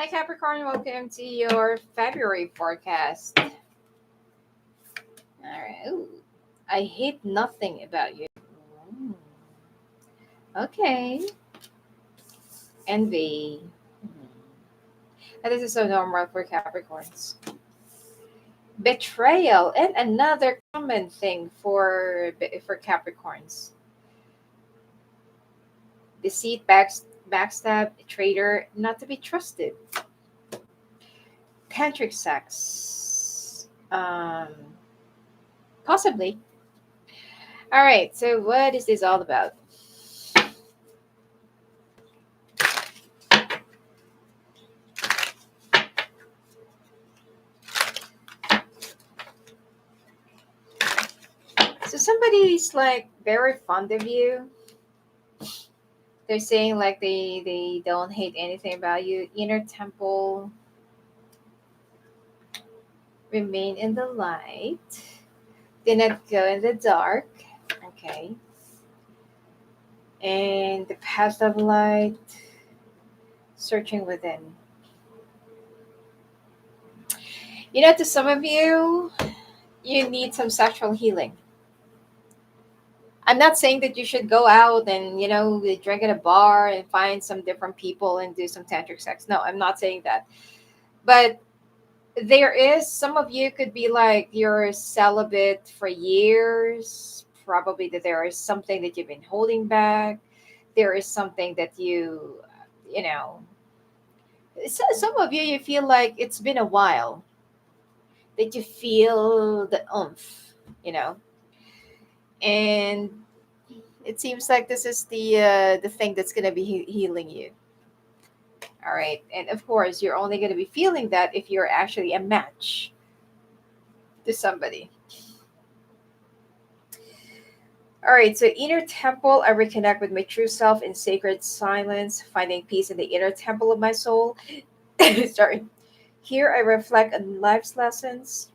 Capricorn, welcome to your February forecast. All right. Ooh, I hate nothing about you. Mm, okay. Envy. And this is so normal for Capricorns. Betrayal and another common thing for Capricorns. Deceit, backstab, traitor, not to be trusted. Tantric sex. Possibly. All right. So what is this all about? So somebody's like very fond of you. They're saying like they don't hate anything about you. Inner temple, remain in the light. Did not go in the dark. Okay. And the path of light, searching within. To some of you, you need some sexual healing. I'm not saying that you should go out and, drink at a bar and find some different people and do some tantric sex. No, I'm not saying that. But there is, some of you could be like you're celibate for years. Probably that there is something that you've been holding back. There is something that you know, some of you feel like it's been a while that you feel the oomph, you know, and it seems like this is the thing that's going to be healing you. All right, and of course you're only going to be feeling that if you're actually a match to somebody. All right, so inner temple, I reconnect with my true self in sacred silence, finding peace in the inner temple of my soul. Sorry. Here I reflect on life's lessons,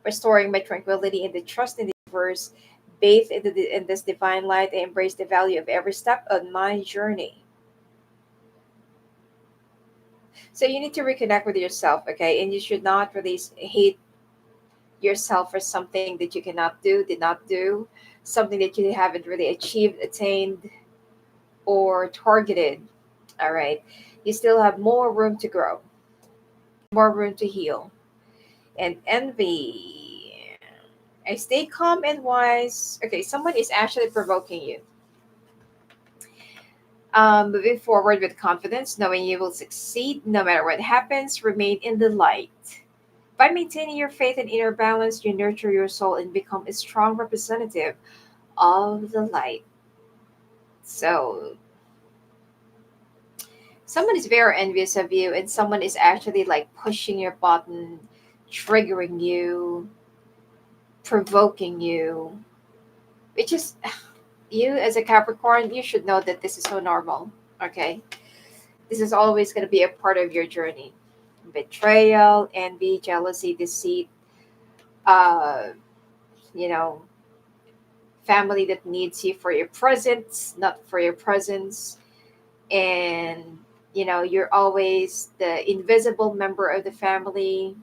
restoring my tranquility and the trust in the universe. Bathed in this divine light, I embrace the value of every step on my journey. So you need to reconnect with yourself, okay? And you should not really hate yourself for something that you cannot do, did not do, something that you haven't really achieved, attained, or targeted. All right. You still have more room to grow, more room to heal. And envy. I stay calm and wise. Okay, someone is actually provoking you. Moving forward with confidence, knowing you will succeed no matter what happens, remain in the light. By maintaining your faith and inner balance, you nurture your soul and become a strong representative of the light. So, someone is very envious of you, and someone is actually like pushing your button, triggering you, provoking you, which is you as a Capricorn, you should know that this is so normal. Okay. This is always going to be a part of your journey. Betrayal, envy, jealousy, deceit, uh, you know, family that needs you for your presence, not for your presence. And, you're always the invisible member of the family.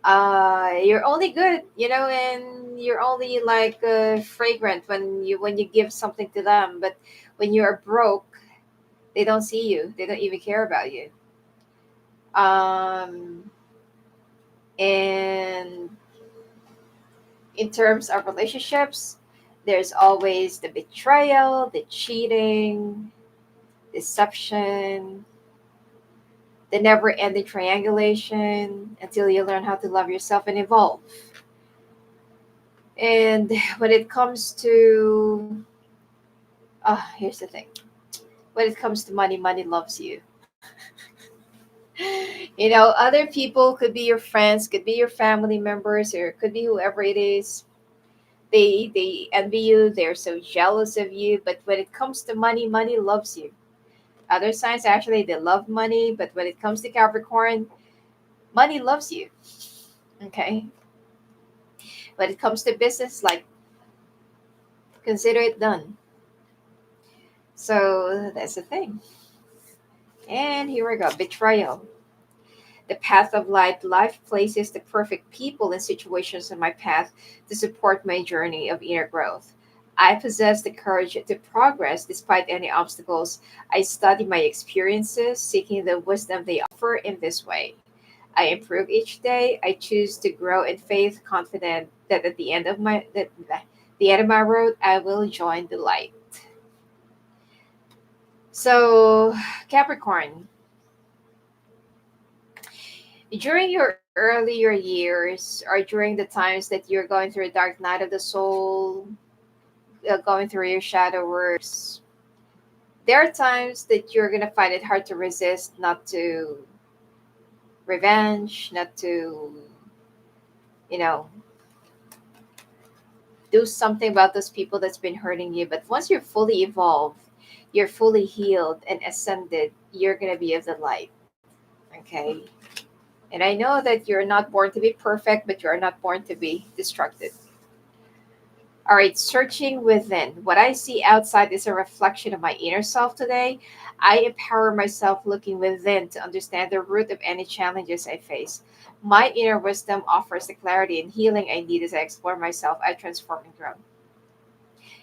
You're only good, and you're only like fragrant when you give something to them. But when you are broke, they don't see you. They don't even care about you. Um, and in terms of relationships, there's always the betrayal, the cheating, deception, the never ending triangulation until you learn how to love yourself and evolve. And when it comes to, here's the thing, when it comes to money, money loves you. Other people could be your friends, could be your family members, or could be whoever it is. They envy you, they're so jealous of you, but when it comes to money, money loves you. Other signs actually they love money, but when it comes to Capricorn, money loves you. Okay. When it comes to business, like, consider it done. So that's the thing. And here we go. Betrayal. The path of life places the perfect people and situations in my path to support my journey of inner growth. I possess the courage to progress despite any obstacles. I study my experiences, seeking the wisdom they offer in this way. I improve each day. I choose to grow in faith, confident that at the end of my road, I will join the light. So, Capricorn, during your earlier years or during the times that you're going through a dark night of the soul, going through your shadow works, there are times that you're going to find it hard to resist, not to revenge, not to, you know, do something about those people that's been hurting you. But once you're fully evolved, you're fully healed and ascended, you're going to be of the light. Okay. And I know that you're not born to be perfect, but you are not born to be destructive. All right, searching within. What I see outside is a reflection of my inner self today. I empower myself looking within to understand the root of any challenges I face. My inner wisdom offers the clarity and healing I need as I explore myself, I transform and grow.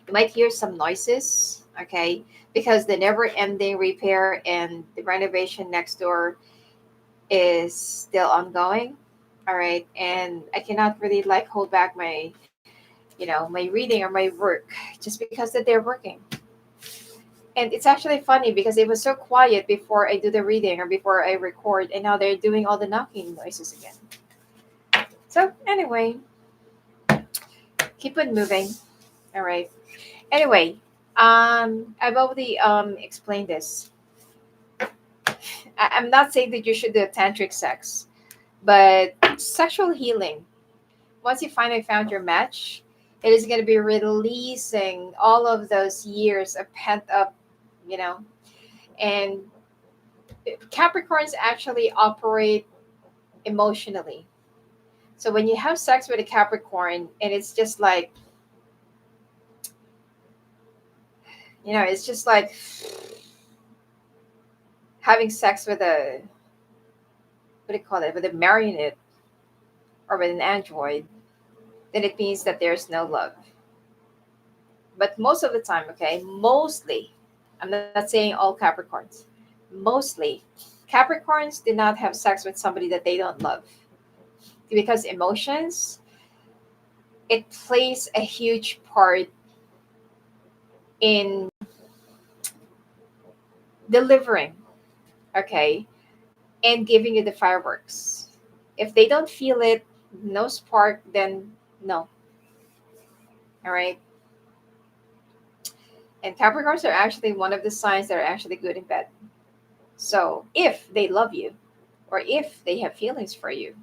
You might hear some noises, okay, because the never ending repair and the renovation next door is still ongoing. All right, and I cannot really like hold back my my reading or my work just because that they're working. And it's actually funny because it was so quiet before I do the reading or before I record, and now they're doing all the knocking noises again. So anyway, keep it moving. All right. Anyway, I've already explained this. I'm not saying that you should do tantric sex, but sexual healing. Once you finally found your match, it is going to be releasing all of those years of pent up, you know, and Capricorns actually operate emotionally. So when you have sex with a Capricorn and it's just like, it's just like having sex with a, what do you call it, with a marionette or with an android, then it means that there's no love. But most of the time, okay, mostly, I'm not saying all Capricorns, mostly, Capricorns do not have sex with somebody that they don't love because emotions, it plays a huge part in delivering, okay, and giving you the fireworks. If they don't feel it, no spark, then no. All right. And Capricorns are actually one of the signs that are actually good in bed. So if they love you or if they have feelings for you,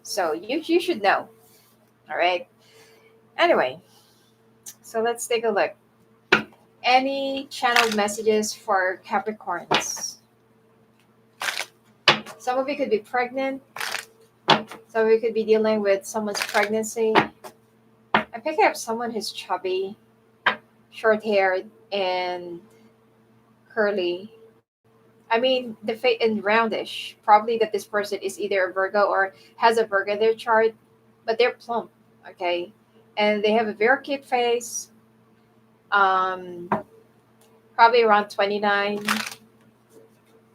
so you should know. All right. Anyway, so let's take a look. Any channeled messages for Capricorns? Some of you could be pregnant. Some of you could be dealing with someone's pregnancy. I'm picking up someone who's chubby, short haired, and curly. I mean, the face and roundish. Probably that this person is either a Virgo or has a Virgo in their chart, but they're plump, okay? And they have a very cute face. Um, Probably around 29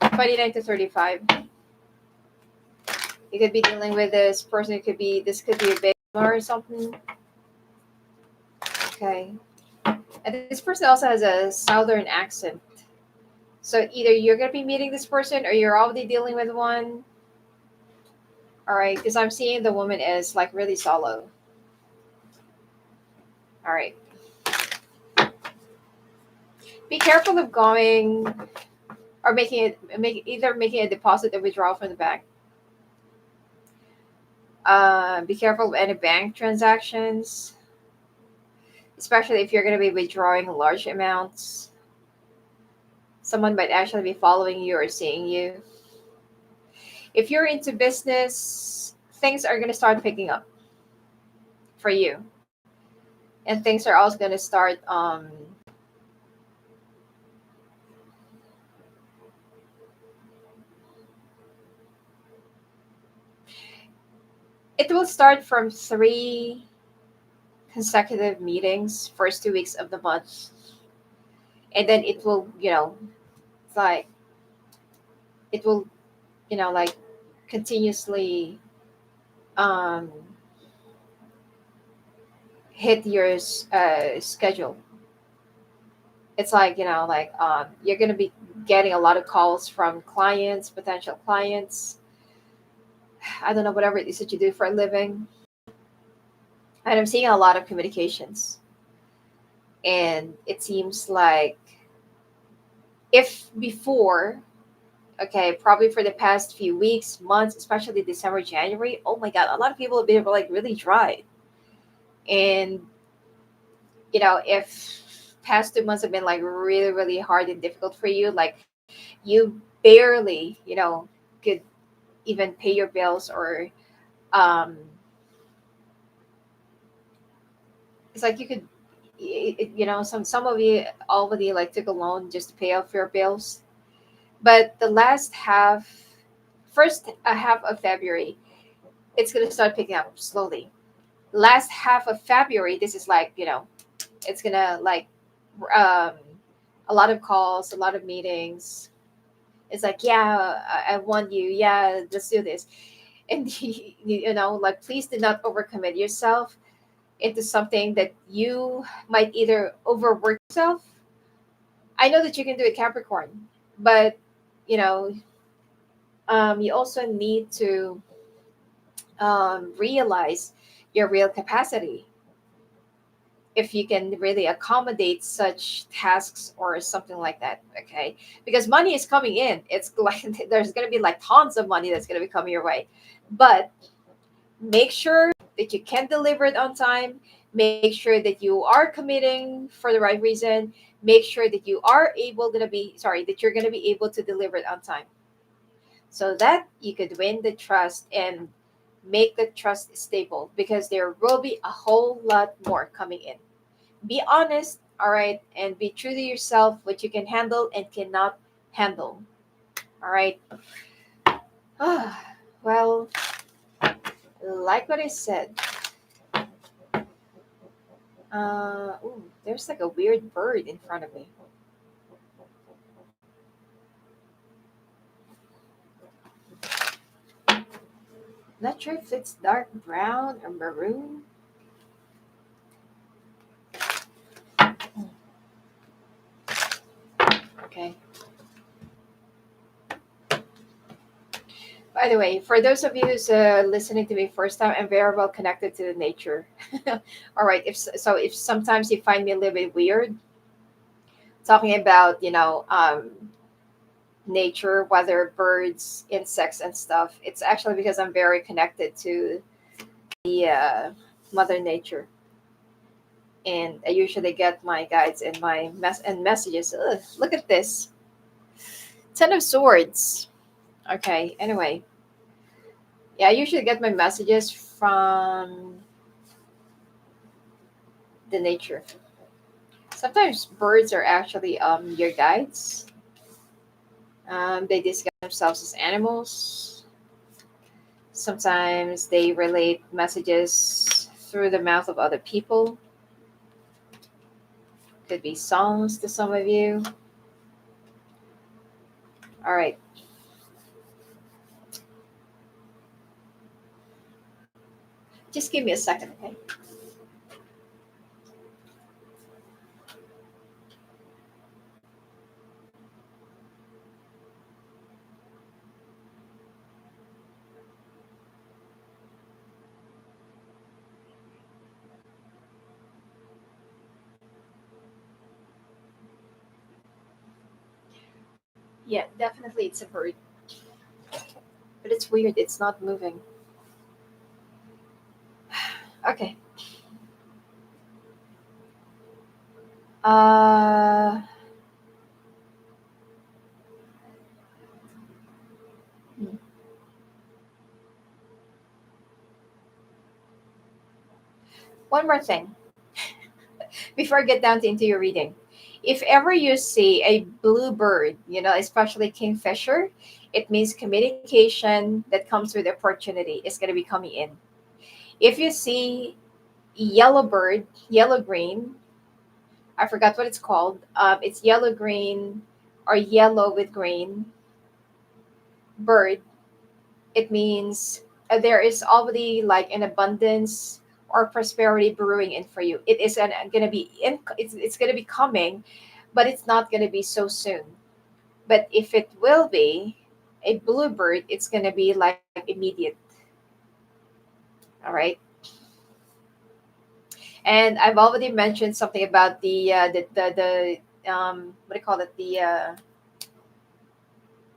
to 35. You could be dealing with this person. This could be a baby or something. Okay. And this person also has a southern accent. So either you're gonna be meeting this person or you're already dealing with one. All right, because I'm seeing the woman is like really solo. All right. Be careful of going or making a deposit or withdrawal from the bank. Be careful of any bank transactions, especially if you're going to be withdrawing large amounts. Someone might actually be following you or seeing you. If you're into business, things are going to start picking up for you, and things are also going to start It will start from 3 consecutive meetings, first 2 weeks of the month, and then it will, it's like it will, like continuously um, hit your schedule. It's like, you're gonna be getting a lot of calls from clients, potential clients. I don't know, whatever it is that you do for a living. And I'm seeing a lot of communications. And it seems like, if before, okay, probably for the past few weeks, months, especially December, January, oh my God, a lot of people have been like really dry. And, if past 2 months have been like really, really hard and difficult for you, like you barely, could even pay your bills, or um, it's like you could, some of you already like took a loan just to pay off your bills. But the last first half of February, it's gonna start picking up slowly. Last half of February, this is like, it's gonna like um, a lot of calls, a lot of meetings. It's like, yeah, I want you. Yeah, let's do this. And like, please do not overcommit yourself into something that you might either overwork yourself. I know that you can do it, Capricorn, but you know, you also need to realize your real capacity, if you can really accommodate such tasks or something like that. Okay, because money is coming in. It's like there's going to be like tons of money that's going to be coming your way, but make sure that you can deliver it on time. Make sure that you are committing for the right reason. Make sure that you are able going to be sorry that you're going to be able to deliver it on time, so that you could win the trust and make the trust stable, because there will be a whole lot more coming in. Be honest, all right, and be true to yourself, what you can handle and cannot handle. All right. Well, like what I said, ooh, there's like a weird bird in front of me. Not sure if it's dark brown or maroon. Okay. By the way, for those of you who's listening to me first time, I'm very well connected to the nature. All right. If sometimes you find me a little bit weird talking about, nature, whether birds, insects, and stuff, it's actually because I'm very connected to the Mother Nature, and I usually get my guides and my messages. Ugh, look at this, Ten of Swords. Okay. Anyway, yeah, I usually get my messages from the nature. Sometimes birds are actually your guides. They disguise themselves as animals. Sometimes they relate messages through the mouth of other people. Could be songs to some of you. All right. Just give me a second, okay? Yeah, definitely it's a bird. But it's weird. It's not moving. Okay. Uh, hmm. One more thing before I get down into your reading. If ever you see a blue bird, especially kingfisher, it means communication that comes with opportunity is going to be coming in. If you see yellow bird, yellow green, I forgot what it's called. It's yellow green or yellow with green bird. It means there is already like an abundance or prosperity brewing in for you. It is gonna be in. It's gonna be coming, but it's not gonna be so soon. But if it will be a bluebird, it's gonna be like immediate. All right. And I've already mentioned something about the what do you call it, the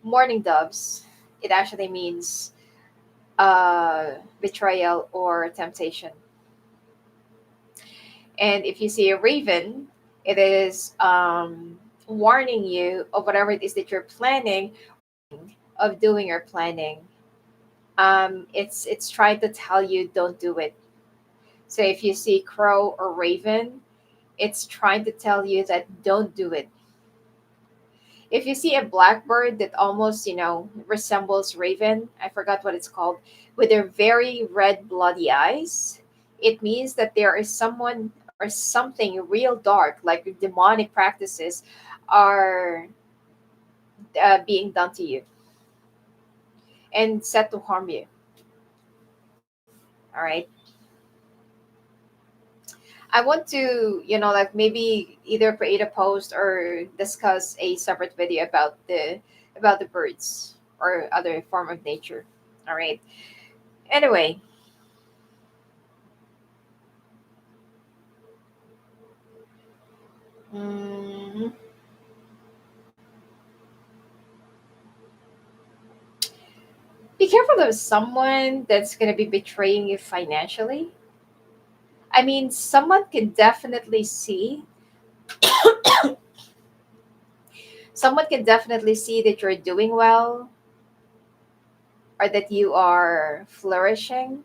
mourning doves. It actually means betrayal or temptation. And if you see a raven, it is warning you of whatever it is that you're planning of doing or planning. It's trying to tell you don't do it. So if you see crow or raven, it's trying to tell you that don't do it. If you see a blackbird that almost, resembles raven, I forgot what it's called, with their very red bloody eyes, it means that there is someone or something real dark, like demonic practices, are being done to you and set to harm you. All right. I want to, like maybe either create a post or discuss a separate video about the birds or other form of nature. All right. Anyway, mm, be careful of someone that's going to be betraying you financially. I mean, someone can definitely see, someone can definitely see that you're doing well or that you are flourishing.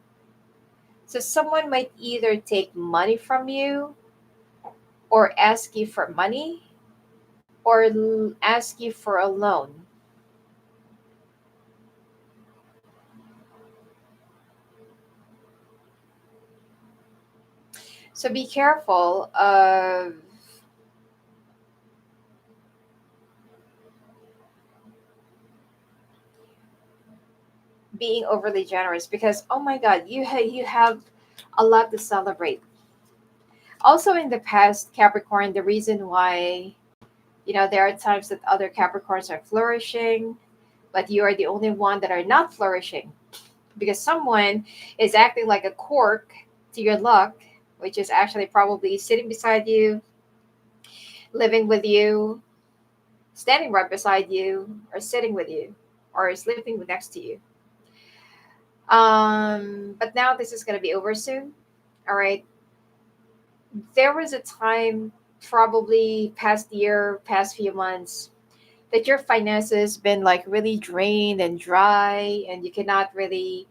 So someone might either take money from you or ask you for money or ask you for a loan. So be careful of being overly generous because oh my god, you have a lot to celebrate. Also in the past, Capricorn, the reason why there are times that other Capricorns are flourishing, but you are the only one that are not flourishing because someone is acting like a cork to your luck, which is actually probably sitting beside you, living with you, standing right beside you, or sitting with you, or sleeping next to you. But now this is gonna be over soon. All right. There was a time, probably past year, past few months, that your finances been like really drained and dry, and you cannot really,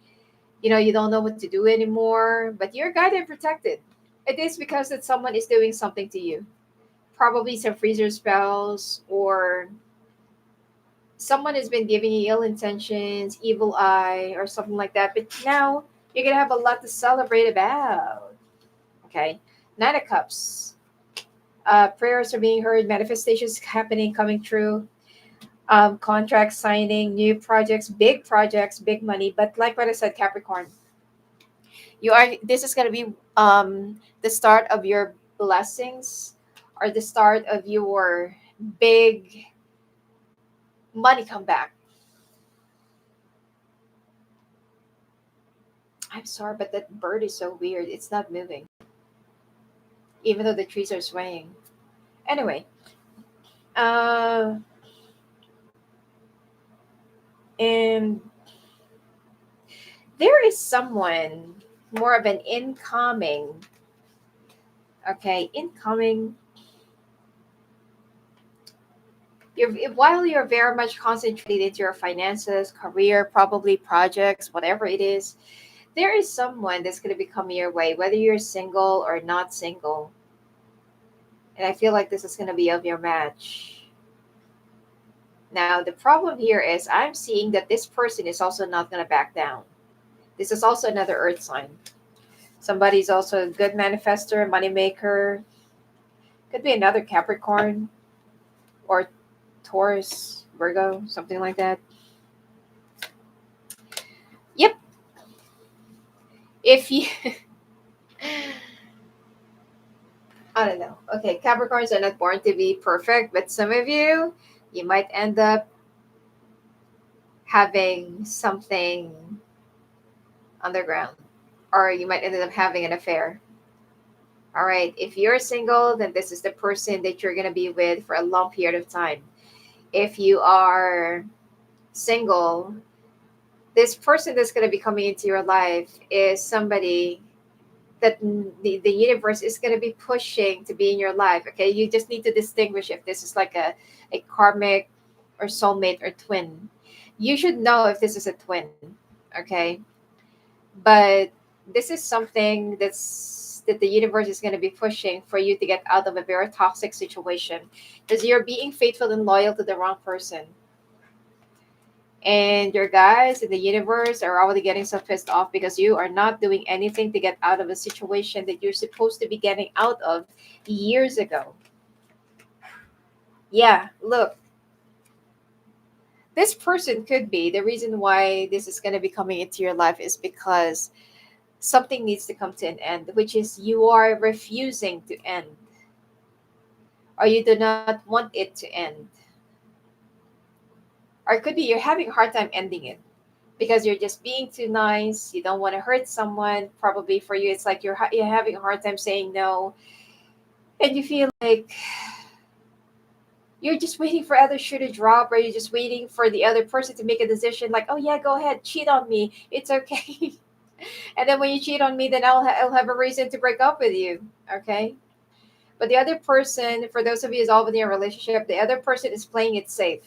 you don't know what to do anymore. But you're guided and protected. It is because that someone is doing something to you. Probably some freezer spells or someone has been giving you ill intentions, evil eye, or something like that. But now you're gonna have a lot to celebrate about. Okay, Nine of Cups. Prayers are being heard, manifestations happening, coming true. Contract signing, new projects, big money. But like what I said, Capricorn, you are. This is gonna be the start of your blessings, or the start of your big money comeback. I'm sorry, but that bird is so weird. It's not moving, even though the trees are swaying. Anyway, uh, and there is someone more of an incoming, okay, incoming. While you're very much concentrated into your finances, career, probably projects, whatever it is, there is someone that's going to be coming your way, whether you're single or not single. And I feel like this is going to be of your match. Now, the problem here is I'm seeing that this person is also not going to back down. This is also another earth sign. Somebody's also a good manifester, money maker. Could be another Capricorn or Taurus, Virgo, something like that. Yep. If you, I don't know. Okay, Capricorns are not born to be perfect, but some of you, you might end up having something underground, or you might end up having an affair. All right. If you're single, then this is the person that you're going to be with for a long period of time. If you are single, this person that's going to be coming into your life is somebody that the universe is going to be pushing to be in your life. Okay. You just need to distinguish if this is like a karmic or soulmate or twin. You should know if this is a twin. Okay. But this is something that the universe is going to be pushing for you to get out of a very toxic situation because you're being faithful and loyal to the wrong person, and your guys in the universe are already getting so pissed off because you are not doing anything to get out of a situation that you're supposed to be getting out of years ago. Yeah, look, this person could be the reason why this is going to be coming into your life is because something needs to come to an end, which is you are refusing to end, or you do not want it to end. Or it could be you're having a hard time ending it because you're just being too nice. You don't want to hurt someone. Probably for you, it's like you're having a hard time saying no, and you feel like you're just waiting for other shoe to drop, or you're just waiting for the other person to make a decision. Like, oh yeah, go ahead, cheat on me. It's okay. And then when you cheat on me, then I'll have a reason to break up with you. Okay. But the other person, for those of you who's already in a relationship, the other person is playing it safe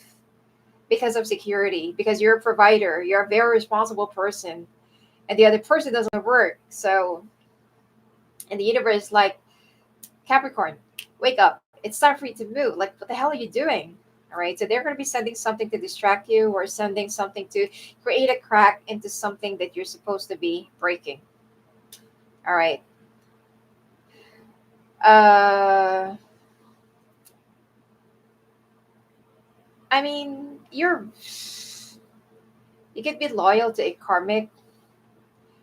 because of security, because you're a provider, you're a very responsible person, and the other person doesn't work. So, and the universe is like, Capricorn, wake up. It's time for you to move. Like, what the hell are you doing? All right. So they're going to be sending something to distract you or sending something to create a crack into something that you're supposed to be breaking. All right. Uh, I mean, you could be loyal to a karmic,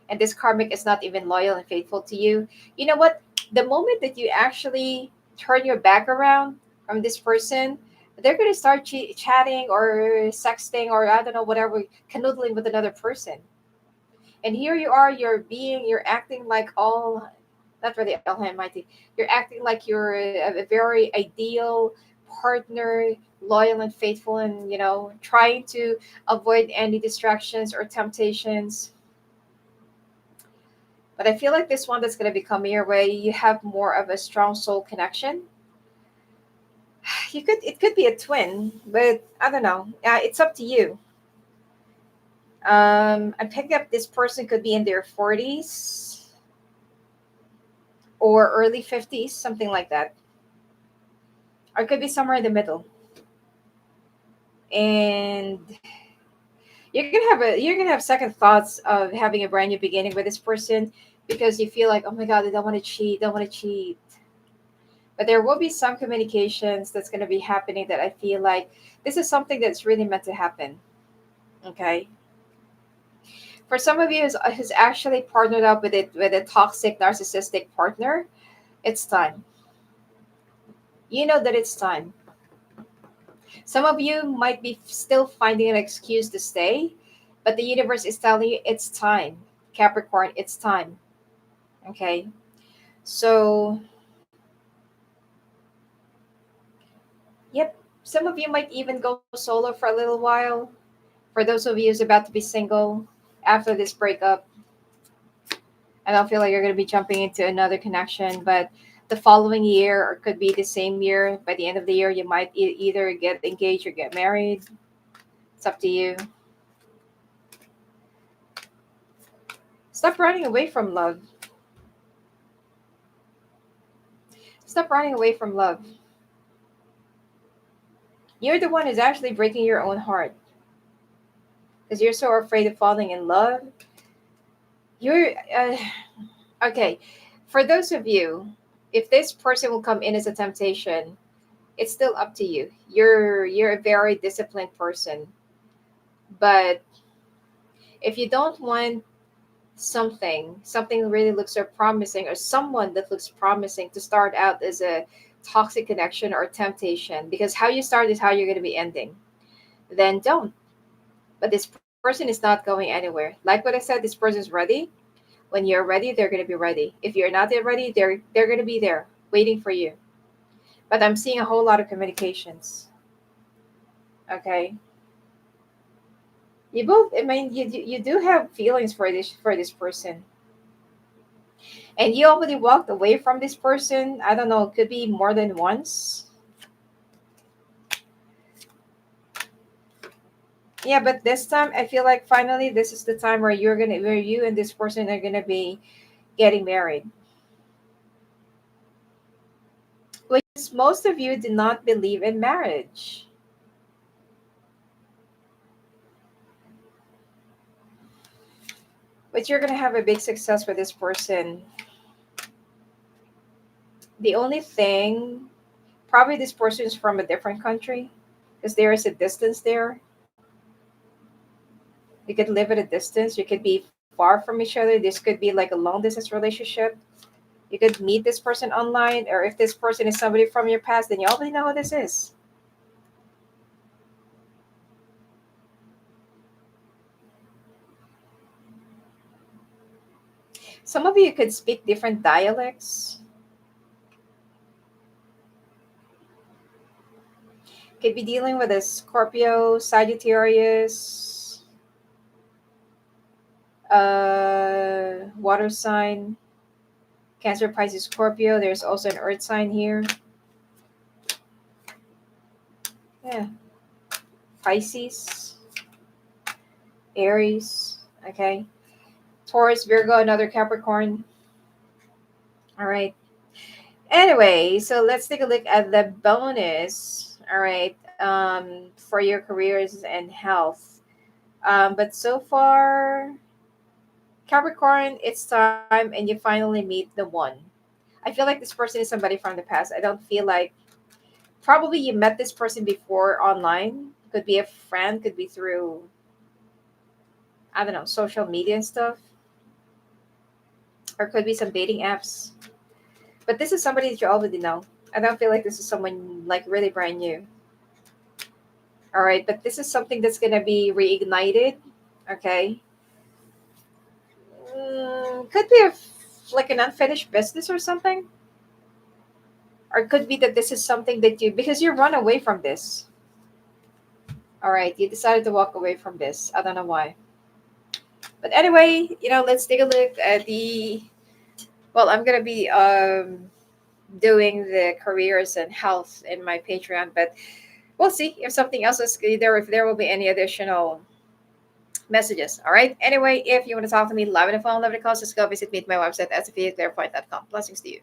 and this karmic is not even loyal and faithful to you. You know what? The moment that you actually turn your back around from this person, they're going to start chatting or sexting or I don't know, whatever, canoodling with another person. And here you are, you're acting like all, not really almighty, you're acting like you're a very ideal partner, loyal and faithful, and, trying to avoid any distractions or temptations. But I feel like this one that's going to be coming your way, you have more of a strong soul connection. It could be a twin, but I don't know. It's up to you. I picked up this person could be in their 40s or early 50s, something like that. Or it could be somewhere in the middle. And you're gonna have second thoughts of having a brand new beginning with this person because you feel like, oh my god, I don't want to cheat, don't want to cheat. But there will be some communications that's going to be happening that I feel like this is something that's really meant to happen. Okay. For some of you who's actually partnered up with a toxic narcissistic partner, it's time. You know that it's time. Some of you might be still finding an excuse to stay, but the universe is telling you it's time. Capricorn, it's time. Okay. So, yep. Some of you might even go solo for a little while. For those of you who's about to be single after this breakup, I don't feel like you're going to be jumping into another connection, but the following year, or could be the same year, by the end of the year, you might either get engaged or get married. It's up to you. Stop running away from love. Stop running away from love. You're the one who's actually breaking your own heart because you're so afraid of falling in love. You're, Okay, for those of you, if this person will come in as a temptation, it's still up to you. You're a very disciplined person, but if you don't want something really looks so promising, or someone that looks promising to start out as a toxic connection or temptation, because how you start is how you're going to be ending, then don't. But this person is not going anywhere. Like what I said, this person's ready. When you're ready, they're going to be ready. If you're not yet ready, they're going to be there waiting for you. But I'm seeing a whole lot of communications. Okay, you both. I mean, you do have feelings for this person, and you already walked away from this person. I don't know, could be more than once. Yeah, but this time I feel like finally this is the time where you and this person are gonna be getting married. Which is most of you do not believe in marriage. But you're gonna have a big success with this person. The only thing, probably this person is from a different country, because there is a distance there. You could live at a distance. You could be far from each other. This could be like a long distance relationship. You could meet this person online, or if this person is somebody from your past, then you already know who this is. Some of you could speak different dialects. Could be dealing with a Scorpio, Sagittarius, water sign, Cancer, Pisces, Scorpio. There's also an earth sign here. Yeah, Pisces, Aries. Okay, Taurus, Virgo, another Capricorn. All right. Anyway, so let's take a look at the bonus. All right, for your careers and health. But so far, Capricorn, it's time, and you finally meet the one. I feel like this person is somebody from the past. I don't feel like, probably you met this person before online. Could be a friend, could be through, I don't know, social media and stuff, or could be some dating apps. But this is somebody that you already know. I don't feel like this is someone like really brand new. All right, but this is something that's gonna be reignited. Okay, could be like an unfinished business or something, or could be that this is something that you, because you run away from this. All right, you decided to walk away from this. I don't know why. But anyway, let's take a look at the. Well, I'm gonna be doing the careers and health in my Patreon, but we'll see if something else is either, if there will be any additional messages. All right. Anyway, if you want to talk to me live on the phone, live in the calls, just go visit me at my website at sophiaclairvoyant.com. Blessings to you.